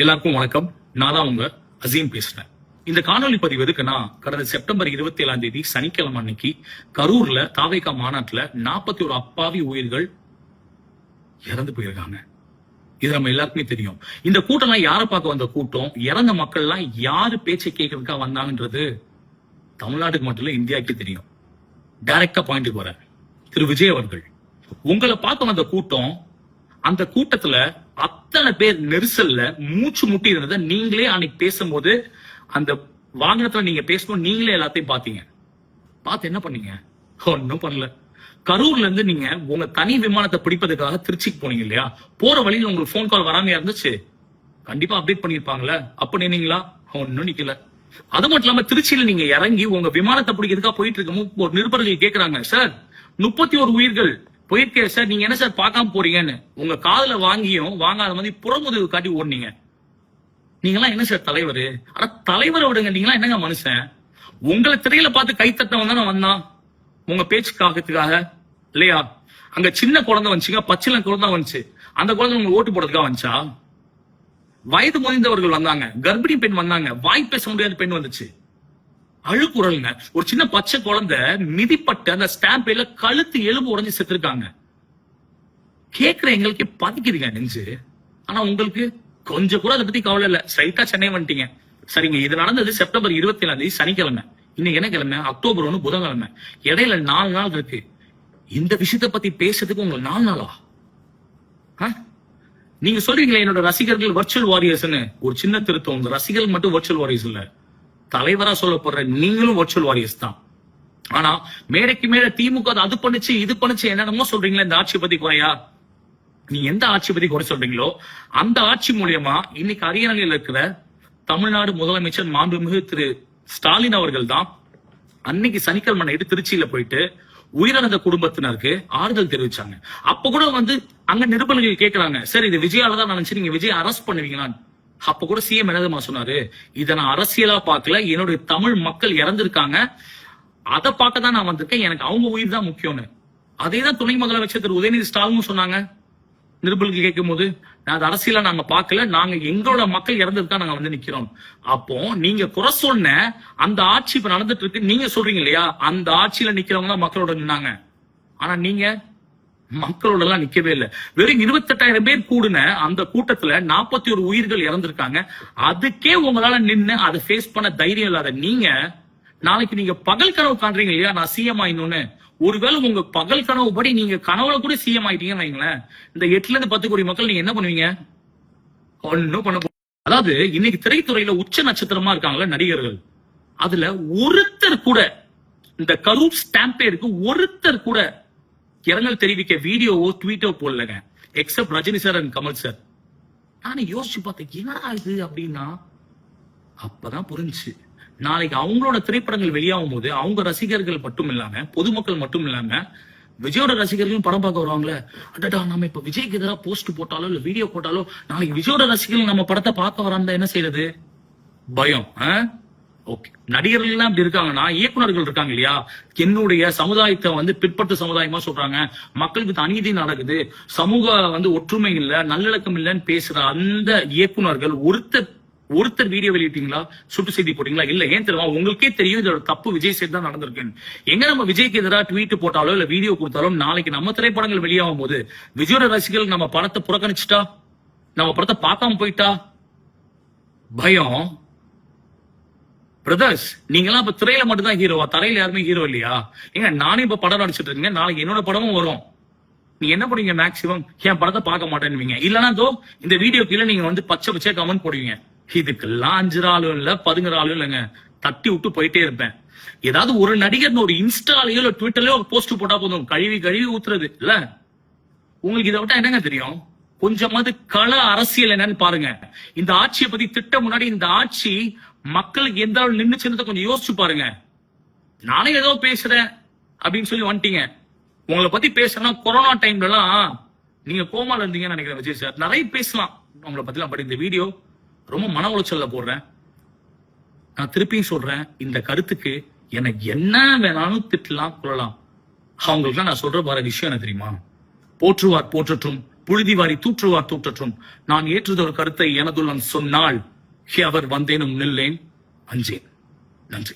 எல்லாருக்கும் வணக்கம். நான் தான் உங்க அசீம் பேசுறேன். இந்த காணொலி பதிவு எதுக்குன்னா, கடந்த செப்டம்பர் 27 சனிக்கிழமை அன்னைக்கு கரூர்ல தாவேகா மாநாட்டுல 41 அப்பாவி உயிர்கள் இறந்து போயிருக்காங்க. இது நம்ம எல்லாருக்குமே தெரியும். இந்த கூட்டம்லாம் யாரை பார்க்க வந்த கூட்டம், இறந்த மக்கள் எல்லாம் யாரு பேச்சை கேட்கறதுக்காக வந்தாங்கன்றது தமிழ்நாட்டுக்கு மட்டும் இல்ல, இந்தியாவுக்கு தெரியும். டைரக்டா பாயிண்ட் வரேன். திரு விஜய் அவர்கள், உங்களை பார்க்க வந்த கூட்டம், அந்த கூட்டத்துல அத்தனை பேர் நெரிசல்ல மூச்சு முட்டி இருந்ததை நீங்களே அன்னைக்கு பேசும்போது, அந்த வாகனத்துல நீங்க பேசணும், நீங்களே எல்லாத்தையும் பாத்தீங்க. பார்த்து என்ன பண்ணீங்க? ஒன்னும் பண்ணல. கரூர்ல இருந்து நீங்க உங்க தனி விமானத்தை பிடிப்பதற்காக திருச்சிக்கு போனீங்க இல்லையா? போற வழியில உங்களுக்கு போன் கால் வராமையா இருந்துச்சு? கண்டிப்பா அப்டேட் பண்ணிருப்பாங்களே. அப்ப நின்னீங்களா? ஒன்னும் நிக்கல. அது மட்டும் இல்லாம திருச்சியில நீங்க இறங்கி உங்க விமானத்தை பிடிக்கிறதுக்காக போயிட்டு இருக்கும் ஒரு நிருபர்கள் கேக்குறாங்க, சார் 31 உயிர்கள் போயிருக்கே சார், நீங்க என்ன சார் பார்க்காம போறீங்கன்னு. உங்க காதுல வாங்கியும் வாங்காத மாதிரி புறமுதுகு காட்டி ஓடுனீங்க. நீங்க எல்லாம் என்ன சார் தலைவர்? ஆனா தலைவரை விடுங்க, நீங்க என்னங்க மனுஷன்? உங்களை திரையில பார்த்து கைத்தட்டவன் தானே வந்தான் உங்க பேச்சுக்காகத்துக்காக இல்லையா? அங்க சின்ன குழந்தை வந்துச்சுங்க, பச்சில குழந்தை வந்துச்சு. அந்த குழந்தை உங்களுக்கு ஓட்டு போடுறதுக்காக வந்துச்சா? வயது முதிர்ந்தவர்கள் வந்தாங்க, கர்ப்பிணி பெண் வந்தாங்க, வாய் பேச முடியாத பெண் வந்துச்சு. அழுக்குறல்ங்க. ஒரு சின்ன பச்சை குழந்தை மிதிப்பட்டு அந்த ஸ்டாம்பேல கழுத்து எலும்பு உடைஞ்சு செத்துருக்காங்க. கேக்குற எங்களுக்கு பதிக்குதுங்க நெஞ்சு. ஆனா உங்களுக்கு கொஞ்சம் கூட அதை பத்தி கவலை இல்ல. ஸ்ட்ரைட்டா சென்னை வந்துட்டீங்க. சரிங்க, இது நடந்தது செப்டம்பர் 27 சனிக்கிழமை. இன்னைக்கு என்ன கிழமை? அக்டோபர் 1 புதன்கிழமை. இடையில 4 நாள் இருக்கு. இந்த விஷயத்த பத்தி பேசுறதுக்கு உங்களுக்கு 4 நாளா? நீங்க சொல்றீங்களே என்னோட ரசிகர்கள் வர்ச்சுவல் வாரியர்ஸ்னு. ஒரு சின்ன திருத்தம், உங்க ரசிகர்கள் மட்டும் வர்ச்சுவல் வாரியர்ஸ் இல்ல, தலைவரா சொல்லப்படுற நீங்களும் வர்ச்சுவல் வாரியர்ஸ் தான். ஆனா மேடைக்கு மேல திமுக அது பண்ணுச்சு இது பண்ணுச்சு என்னென்னமோ சொல்றீங்களா? இந்த ஆட்சி பத்தி குறையா? நீ எந்த ஆட்சி பத்தி குறை சொல்றீங்களோ அந்த ஆட்சி மூலியமா இன்னைக்கு அரியணையில் இருக்கிற தமிழ்நாடு முதலமைச்சர் மாண்புமிகு திரு ஸ்டாலின் அவர்கள் தான் அன்னைக்கு சனிக்கிழமை நைட்டு திருச்சியில போயிட்டு உயிரிழந்த குடும்பத்தினருக்கு ஆறுதல் தெரிவிச்சாங்க. அப்ப கூட அங்க நிருபர்கள் கேட்கிறாங்க, சார் இது விஜயால தான் நினைச்சு நீங்க விஜய் அரெஸ்ட் பண்ணுவீங்களான்னு. அப்ப கூட சிஎம் என்னதுமா சொன்னாரு, இதை நான் அரசியலா பார்க்கல, என்னுடைய தமிழ் மக்கள் இறந்திருக்காங்க, அதை பார்க்க தான் நான் வந்திருக்கேன், எனக்கு அவங்க உயிர் தான் முக்கியம்னு. அதேதான் துணை முதலமைச்சர் திரு உதயநிதி ஸ்டாலின் சொன்னாங்க நிருபர்களுக்கு கேட்கும் போது, அது அரசியலா நாங்க பார்க்கல, நாங்க எங்களோட மக்கள் இறந்திருக்கா நாங்க நிக்கிறோம். அப்போ நீங்க குறை சொன்ன அந்த ஆட்சி இப்ப நடந்துட்டு இருக்கு, நீங்க சொல்றீங்க இல்லையா, அந்த ஆட்சியில நிக்கிறவங்க தான் மக்களோட நின்னாங்க. ஆனா நீங்க மக்களோட எல்லாம் நிக்கவே இல்லை. வெறும் 28,000 பேர் கூடுன அந்த கூட்டத்துல 41 உயிர்கள் இறந்திருக்காங்க. அதுக்கே உங்களால நின்னு அதை ஃபேஸ் பண்ண தைரியம் இல்லாத நீங்க, நாளைக்கு நீங்க பகல் கனவு காண்றீங்க இல்லையா, நான் சிஎம் ஆயினு. ஒருவேளை உங்க பகல் கனவு படி நீங்க கனவுல கூட சிஎம் ஆயிட்டீங்கன்னு வைங்களேன், இந்த 8 to 10 கோடி மக்கள் நீங்க என்ன பண்ணுவீங்க? ஒன்னும் பண்ண. அதாவது இன்னைக்கு திரைத்துறையில உச்ச நட்சத்திரமா இருக்காங்களா நடிகர்கள், அதுல ஒருத்தர் கூட இந்த கரூர் ஸ்டாம்பேருக்கு ஒருத்தர் கூட இரங்கல் தெரிவிக்க வீடியோவோ ட்வீட்டோ போடலங்க, except Rajini sir and Kamal sir. நானே யோசிச்சு பார்த்தேன், என்ன இது அப்படின்னா அப்பதான் புரிஞ்சு. நாளைக்கு அவங்களோட திரைப்படங்கள் வெளியாகும் போது அவங்க ரசிகர்கள் மட்டும் இல்லாம, பொதுமக்கள் மட்டும் இல்லாம, விஜயோட ரசிகர்களும் படம் பார்க்க வருவாங்களே, அடடா நம்ம இப்ப விஜய்க்கு எதிராக போஸ்ட் போட்டாலோ இல்ல வீடியோ போட்டாலோ நாளைக்கு விஜயோட ரசிகர்கள் நம்ம படத்தை பார்க்க வராம என்ன செய்யறது? பயம். ஓகே, நடிகர்கள் எல்லாம் அப்படி இருக்காங்கன்னா இயக்குநர்கள் இருக்காங்க இல்லையா, என்னுடைய சமுதாயத்தை பிற்பட்ட சமுதாயமா சொல்றாங்க, மக்களுக்கு அநீதி நடக்குது, சமூக ஒற்றுமை இல்ல, நல்லிணக்கம் இல்லன்னு பேசுற அந்த இயக்குநர்கள் ஒருத்தர் வீடியோ வெளியிட்டீங்களா, சுட்டு செய்தி போட்டீங்களா? இல்ல. ஏன் தெரியுமா? உங்களுக்கே தெரியும் இதோட தப்பு விஜய் சைடு தான் நடந்திருக்கு. எங்க நம்ம விஜய்க்கு எதிராக ட்வீட் போட்டாலோ இல்ல வீடியோ கொடுத்தாலும் நாளைக்கு நம்ம திரைப்படங்கள் வெளியாகும் போது விஜயோட ரசிகர்கள் நம்ம படத்தை புறக்கணிச்சுட்டா, நம்ம படத்தை பார்க்காம போயிட்டா, பயம். பிரதர்ஸ், நீங்க எல்லாம் இப்ப திரையில மட்டும் தான் ஹீரோவா? தரையில யாருமே ஹீரோ இல்லையா? ஏங்க நானே இப்ப படம் நடிச்சிட்டு இருக்கேன், நாளைக்கு என்னோட படமும் வரும். நீங்க என்ன பண்ணுவீங்க? மேக்சிமம் என் படத்தை பார்க்க மாட்டேன்னு. இல்லன்னா இந்த வீடியோ கீழே நீங்க பச்சை பச்சை கமெண்ட் போடுவீங்க. இதுக்கெல்லாம் 5 ஆளும் இல்ல 11 ஆளும் இல்லைங்க, தட்டி விட்டு போயிட்டே இருப்பேன். ஏதாவது ஒரு நடிகர் ஒரு இன்ஸ்டாலயோ இல்ல ட்விட்டர்லயோ ஒரு போஸ்ட் போட்டா போதும், கழுவி கழுவி ஊத்துறது இல்ல. உங்களுக்கு இதை விட்டா என்னங்க தெரியும்? கொஞ்சமாவது கள அரசியல் என்னன்னு பாருங்க. இந்த ஆட்சியை பத்தி திட்ட முன்னாடி இந்த ஆட்சி மக்களுக்கு எந்த அளவு நின்னுச்சுன்னு கொஞ்சம் யோசிச்சு பாருங்க. நானே ஏதோ பேசுறேன் அப்படின்னு சொல்லி வந்துட்டீங்க. உங்களை பத்தி பேசுறேன்னா கொரோனா டைம்ல எல்லாம் நீங்க கோமால இருந்தீங்கன்னு நினைக்கிறேன் விஜய் சார். நிறைய பேசலாம் உங்களை பத்தி எல்லாம், பட் இந்த வீடியோ ரொம்ப மன உளைச்சல்ல போடுறேன். நான் திருப்பியும் சொல்றேன், இந்த கருத்துக்கு எனக்கு என்ன வேணாலும் திட்டலாம் கொள்ளலாம். அவங்களுக்கு நான் சொல்ற பாரு விஷயம் என்ன தெரியுமா? போற்றுவார் போற்றட்டும், புழுதி வாரி தூற்றுவார் தூற்றற்றும். நான் ஏற்றுதொரு கருத்தை எனதுள்ளம் சொன்னால் அவர் வந்தேனும் நில்லேன் அஞ்சேன். நன்றி.